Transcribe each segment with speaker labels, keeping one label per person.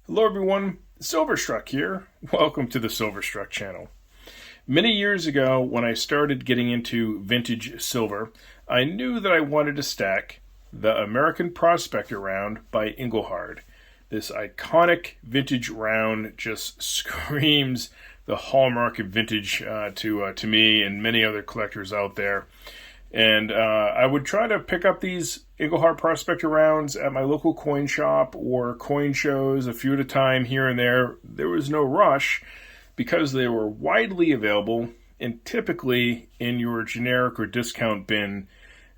Speaker 1: Hello everyone, Silverstruck here. Welcome to the Silverstruck channel. Many years ago, when I started getting into vintage silver, I knew that I wanted to stack the American Prospector round by Engelhard. This iconic vintage round just screams the hallmark of vintage to me and many other collectors out there. And I would try to pick up these Engelhard Prospector rounds at my local coin shop or coin shows a few at a time here and there. There was no rush because they were widely available and typically in your generic or discount bin.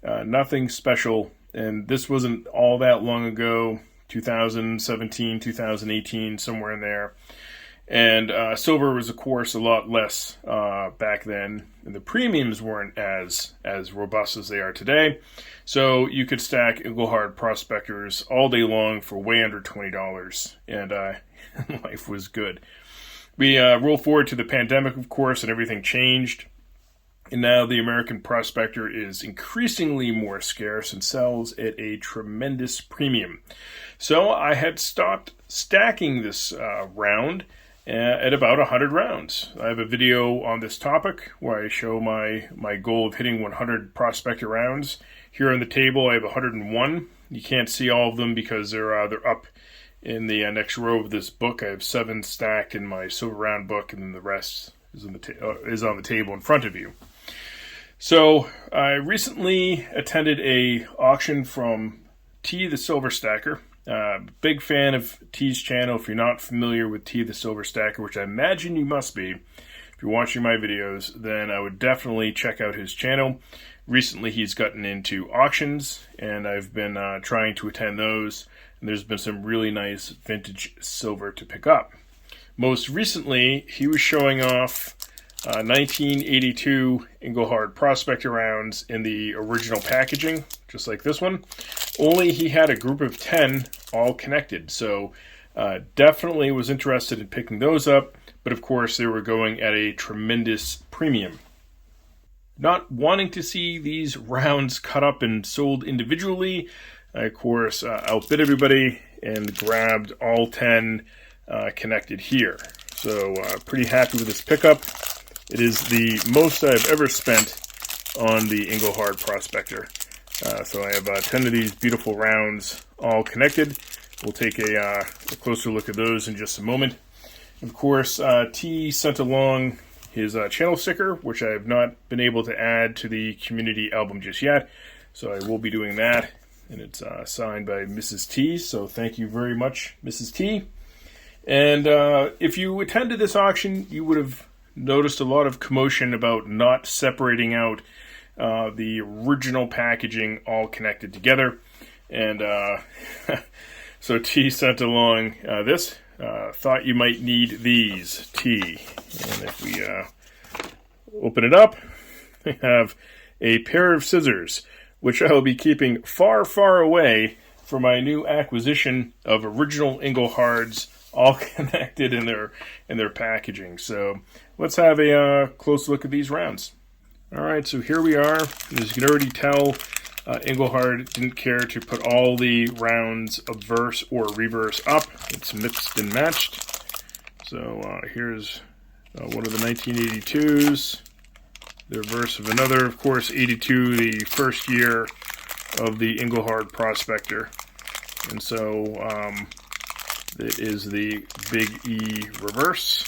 Speaker 1: Nothing special. And this wasn't all that long ago, 2017, 2018, somewhere in there. And silver was, of course, a lot less back then, and the premiums weren't as robust as they are today. So you could stack Engelhard Prospectors all day long for way under $20, and life was good. We roll forward to the pandemic, of course, and everything changed. And now the American Prospector is increasingly more scarce and sells at a tremendous premium. So I had stopped stacking this round at about 100 rounds. I have a video on this topic where I show my goal of hitting 100 Prospector rounds. Here on the table I have 101. You can't see all of them because they're up in the next row of this book. I have 7 stacked in my silver round book, and then the rest is on the table in front of you. So I recently attended a auction from T the Silver Stacker. Big fan of T's channel. If you're not familiar with T the Silver Stacker, which I imagine you must be if you're watching my videos, then I would definitely check out his channel. Recently he's gotten into auctions, and I've been trying to attend those, and there's been some really nice vintage silver to pick up. Most recently he was showing off 1982 Engelhard Prospector rounds in the original packaging, just like this one. Only he had a group of 10 all connected, so definitely was interested in picking those up, but of course they were going at a tremendous premium. Not wanting to see these rounds cut up and sold individually, I of course outbid everybody and grabbed all 10 connected here. So pretty happy with this pickup. It is the most I've ever spent on the Engelhard Prospector. So I have 10 of these beautiful rounds all connected. We'll take a closer look at those in just a moment. Of course, T sent along his channel sticker, which I have not been able to add to the community album just yet. So I will be doing that. And it's signed by Mrs. T. So thank you very much, Mrs. T. And if you attended this auction, you would have noticed a lot of commotion about not separating out the original packaging all connected together. And so T sent along this. Thought you might need these, T. And if we open it up, we have a pair of scissors, which I will be keeping far, far away for my new acquisition of original Engelhards all connected in their packaging. So let's have a close look at these rounds. All right, so here we are. As you can already tell, Engelhard didn't care to put all the rounds obverse or reverse up. It's mixed and matched. So here's one of the 1982s, the reverse of another, of course, 82, the first year of the Engelhard Prospector. And so it is the Big E reverse.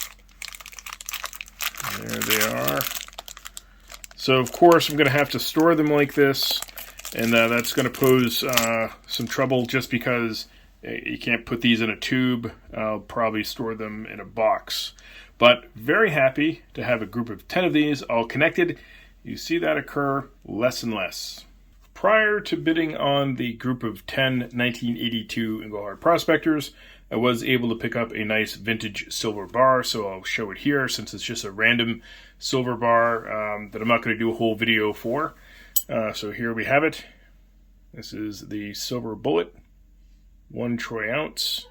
Speaker 1: There they are. So, of course, I'm going to have to store them like this, and that's going to pose some trouble just because you can't put these in a tube. I'll probably store them in a box. But very happy to have a group of 10 of these all connected. You see that occur less and less. Prior to bidding on the group of 10 1982 Engelhard Prospectors, I was able to pick up a nice vintage silver bar, so I'll show it here since it's just a random silver bar that I'm not going to do a whole video for. So here we have it. This is the silver bullet, 1 troy ounce,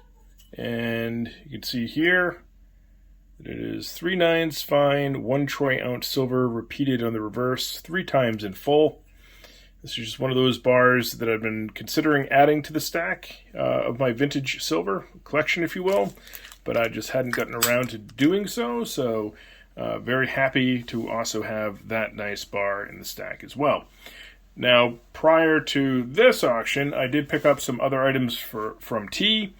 Speaker 1: and you can see here that it is 3 9s fine, 1 troy ounce silver repeated on the reverse 3 times in full. This is just one of those bars that I've been considering adding to the stack of my vintage silver collection, if you will, but I just hadn't gotten around to doing so, so very happy to also have that nice bar in the stack as well. Now, prior to this auction, I did pick up some other items from T,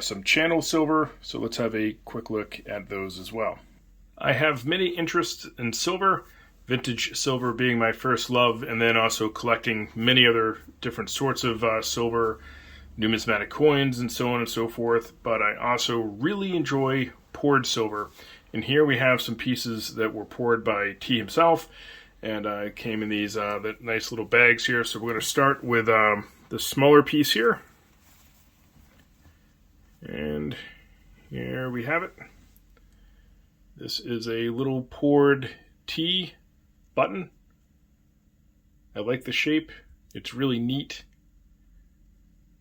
Speaker 1: some channel silver, so let's have a quick look at those as well. I have many interests in silver, vintage silver being my first love, and then also collecting many other different sorts of silver, numismatic coins, and so on and so forth, but I also really enjoy poured silver. And here we have some pieces that were poured by T himself, and came in these nice little bags here. So we're going to start with the smaller piece here. And here we have it. This is a little poured T button. I like the shape. It's really neat.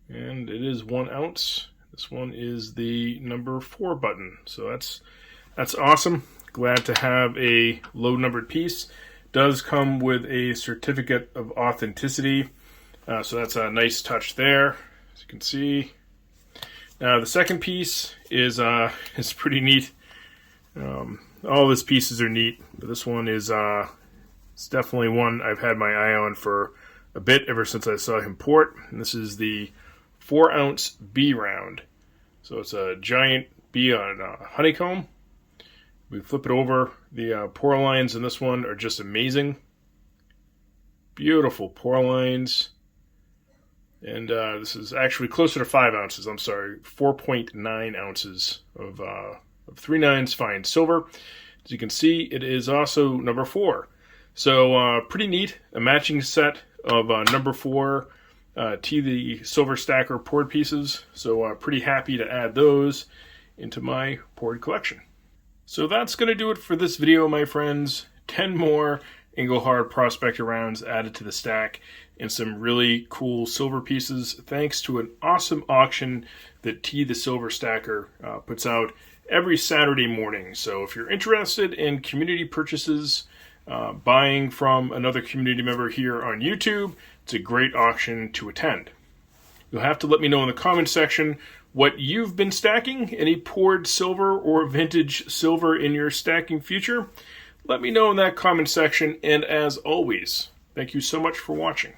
Speaker 1: And it is 1 ounce. This one is the number 4 button. So that's awesome. Glad to have a low numbered piece. Does come with a certificate of authenticity. So that's a nice touch there, as you can see. Now the second piece is pretty neat. All of his pieces are neat, but this one is it's definitely one I've had my eye on for a bit, ever since I saw him port. And this is the 4 ounce B round. So it's a giant B on honeycomb. We flip it over. The pour lines in this one are just amazing. Beautiful pour lines. And this is actually closer to 5 ounces. I'm sorry, 4.9 ounces of 3/9 fine silver. As you can see, it is also number 4. So pretty neat. A matching set of number 4 T the Silver Stacker poured pieces. So pretty happy to add those into my poured collection. So that's going to do it for this video, my friends. 10 more Engelhard Prospector rounds added to the stack, and some really cool silver pieces thanks to an awesome auction that T the Silver Stacker puts out every Saturday morning. So if you're interested in community purchases, buying from another community member here on YouTube, it's a great auction to attend. You'll have to let me know in the comment section what you've been stacking, any poured silver or vintage silver in your stacking future. Let me know in that comment section, and as always, thank you so much for watching.